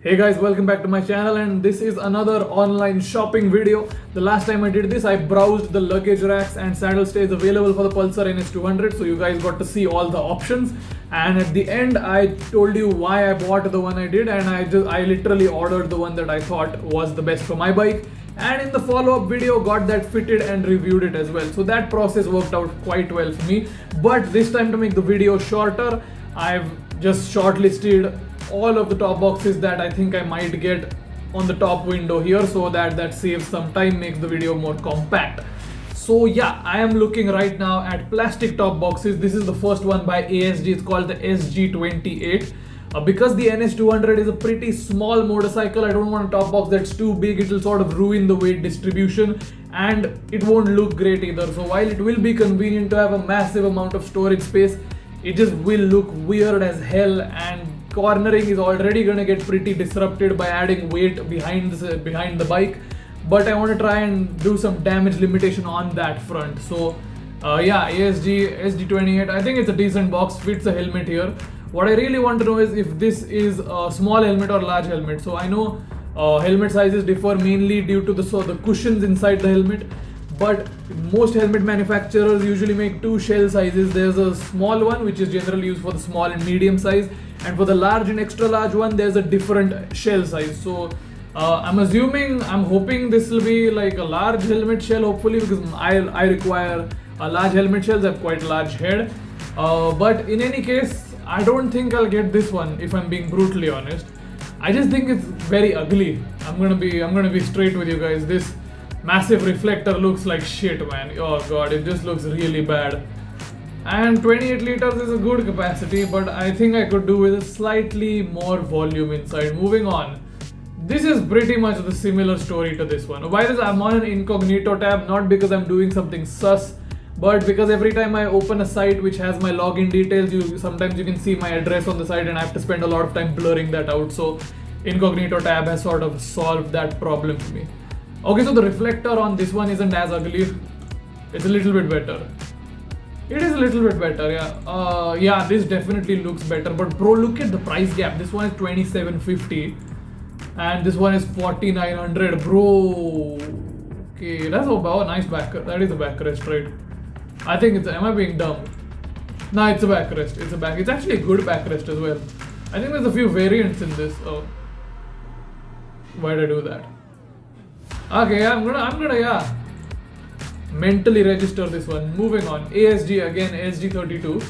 Hey guys, welcome back to my channel, and this is another online shopping video. The last time I did this, I browsed the luggage racks and saddle stays available for the Pulsar NS200, so you guys got to see all the options. And at the end, I told you why I bought the one I did, and I literally ordered the one that I thought was the best for my bike. And in the follow-up video, got that fitted and reviewed it as well. So that process worked out quite well for me. But this time, to make the video shorter, I've just shortlisted all of the top boxes that I think I might get on the top window here, so that saves some time, makes the video more compact. So yeah, I am looking right now at plastic top boxes. This is the first one by ASG. It's called the SG28. Because the NS200 is a pretty small motorcycle, I don't want a top box that's too big. It will sort of ruin the weight distribution and it won't look great either. So while it will be convenient to have a massive amount of storage space, it just will look weird as hell, and cornering is already going to get pretty disrupted by adding weight behind the bike. But I want to try and do some damage limitation on that front. So yeah, ASG SG28, I think it's a decent box, fits a helmet here. What I really want to know is if this is a small helmet or large helmet. So I know helmet sizes differ mainly due to the cushions inside the helmet. But most helmet manufacturers usually make two shell sizes. There's a small one which is generally used for the small and medium size, and for the large and extra large one there's a different shell size. So I'm hoping this will be like a large helmet shell, hopefully, because I require a large helmet shells. I have quite a large head. But in any case, I don't think I'll get this one, if I'm being brutally honest. I just think it's very ugly. I'm gonna be straight with you guys. This massive reflector looks like shit, man. Oh god, it just looks really bad. And 28 liters is a good capacity, but I think I could do with a slightly more volume inside. Moving on. This is pretty much the similar story to this one. Why is I'm on an incognito tab, not because I'm doing something sus, but because every time I open a site which has my login details, sometimes you can see my address on the site and I have to spend a lot of time blurring that out. So incognito tab has sort of solved that problem for me. Okay, so the reflector on this one isn't as ugly. It's a little bit better. It is a little bit better, yeah. Yeah, this definitely looks better. But bro, look at the price gap. This one is $27.50 and this one is $4,900, bro. Okay, that's a nice backrest. That is a backrest, right? I think it's. Am I being dumb? Nah, it's a backrest. It's actually a good backrest as well. I think there's a few variants in this. Oh, why did I do that? Okay, I'm gonna mentally register this one. Moving on. ASG again, SG32.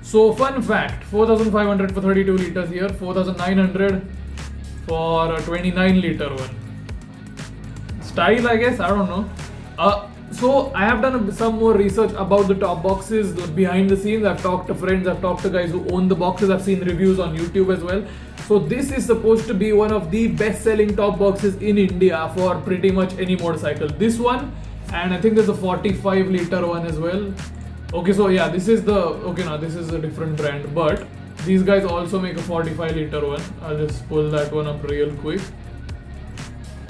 So fun fact, 4,500 for 32 liters here, 4,900 for a 29 liter one. Style, I guess, I don't know. So I have done some more research about the top boxes behind the scenes. I've talked to friends, I've talked to guys who own the boxes, I've seen reviews on YouTube as well. So this is supposed to be one of the best selling top boxes in India for pretty much any motorcycle. This one, and I think there's a 45 liter one as well. Okay, so yeah, this is a different brand, but these guys also make a 45 liter one. I'll just pull that one up real quick.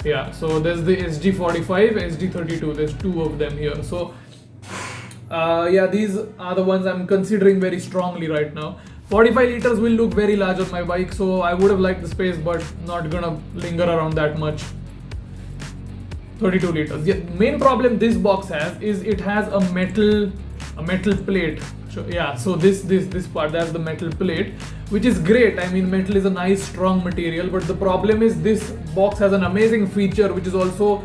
Yeah, so there's the SG45, SG32, there's two of them here. So yeah, these are the ones I'm considering very strongly right now. 45 liters will look very large on my bike, so I would have liked the space, but not gonna linger around that much. 32 liters. Yeah, main problem this box has is it has a metal plate. So, yeah, so this part, that's the metal plate, which is great. I mean, metal is a nice strong material, but the problem is this box has an amazing feature which is also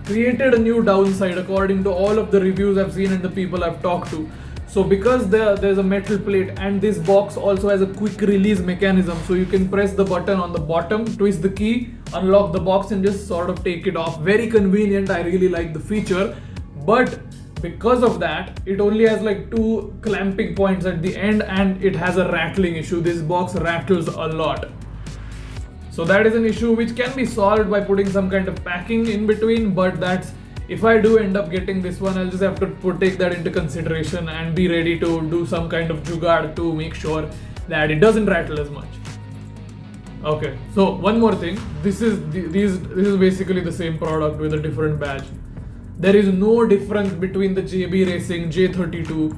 created a new downside according to all of the reviews I've seen and the people I've talked to. So because there's a metal plate, and this box also has a quick release mechanism, so you can press the button on the bottom, twist the key, unlock the box and just sort of take it off. Very convenient. I really like the feature, but because of that, it only has like two clamping points at the end and it has a rattling issue. This box rattles a lot. So that is an issue which can be solved by putting some kind of packing in between, but that's, if I do end up getting this one, I'll just have to take that into consideration and be ready to do some kind of jugaad to make sure that it doesn't rattle as much. Okay, so one more thing. This is basically the same product with a different badge. There is no difference between the JB Racing J32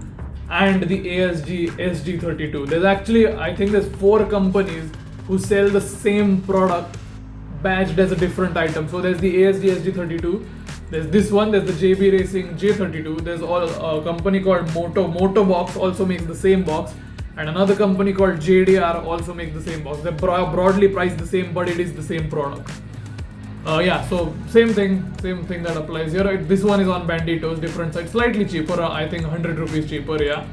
and the ASG SG32. There's actually, I think there's 4 companies who sell the same product badged as a different item. So there's the ASG SG32, there's this one, there's the JB Racing J32, there's a company called Motobox also makes the same box, and another company called JDR also makes the same box. They're broadly priced the same, but it is the same product. So same thing that applies here. Right? This one is on Banditos, different side, slightly cheaper, I think 100 rupees cheaper, yeah.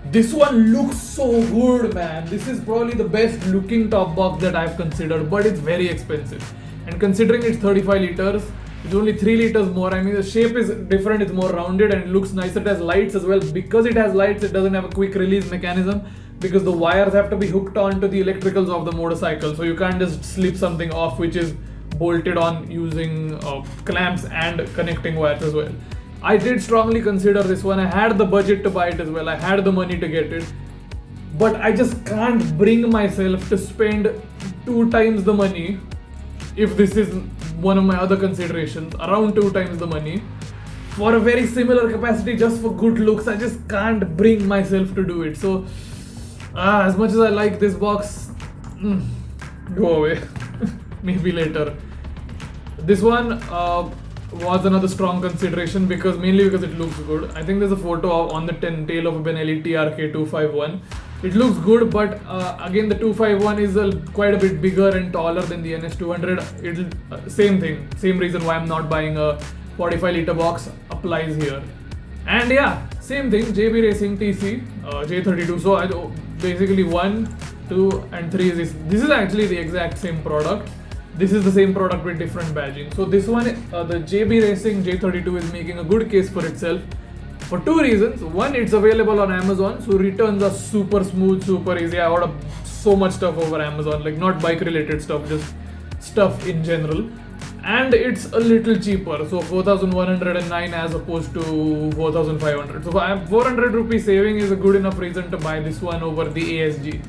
This one looks so good, man. This is probably the best looking top box that I've considered, but it's very expensive. And considering it's 35 liters, it's only 3 liters more. I mean, the shape is different, it's more rounded and it looks nicer. It has lights as well. Because it has lights, it doesn't have a quick release mechanism because the wires have to be hooked onto the electricals of the motorcycle. So you can't just slip something off which is bolted on using clamps and connecting wires as well. I did strongly consider this one. I had the budget to buy it as well. I had the money to get it. But I just can't bring myself to spend 2 times the money, if this is one of my other considerations, around 2 times the money, for a very similar capacity just for good looks. I just can't bring myself to do it. So, as much as I like this box, go away. Maybe later. This one was another strong consideration mainly because it looks good. I think there's a photo on the tail of a Benelli TRK 251. It looks good, but again the 251 is quite a bit bigger and taller than the NS200. Same thing, same reason why I'm not buying a 45 liter box applies here. And yeah, same thing, JB Racing TC J32. So basically 1, 2 and 3 is this is actually the exact same product. This is the same product with different badging. So this one, the JB Racing J32 is making a good case for itself for 2 reasons. One, it's available on Amazon, so returns are super smooth, super easy. I order so much stuff over Amazon, like not bike related stuff, just stuff in general. And it's a little cheaper, so 4,109 as opposed to 4,500. So 400 rupee saving is a good enough reason to buy this one over the ASG.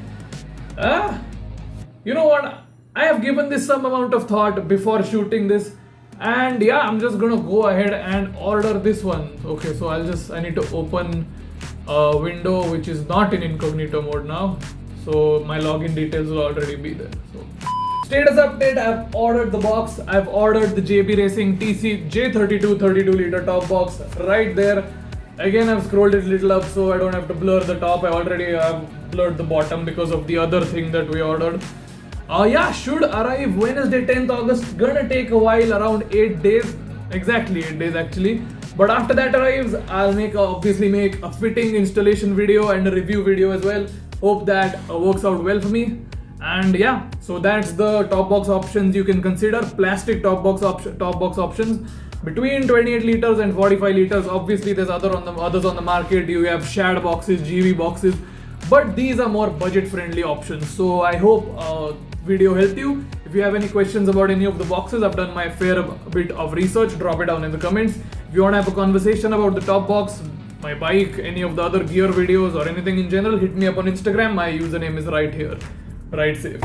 You know what? I have given this some amount of thought before shooting this, and yeah, I'm just gonna go ahead and order this one. Okay, so I need to open a window which is not in incognito mode now, so my login details will already be there. So status update, I've ordered the box. I've ordered the JB Racing TC J32 32 liter top box right there. Again, I've scrolled it a little up so I don't have to blur the top. I already have blurred the bottom because of the other thing that we ordered. Should arrive Wednesday 10th August. Gonna take a while, around 8 days. Exactly 8 days actually. But after that arrives, I'll obviously make a fitting installation video and a review video as well. Hope that works out well for me. And yeah, so that's the top box options you can consider. Plastic top box options between 28 liters and 45 liters. Obviously there's others on the market. You have shad boxes, GV boxes, but these are more budget friendly options. So I hope video helped you. If you have any questions about any of the boxes, I've done my fair bit of research. Drop it down in the comments. If you want to have a conversation about the top box, my bike, any of the other gear videos or anything in general, hit me up on Instagram. My username is right here. Ride safe.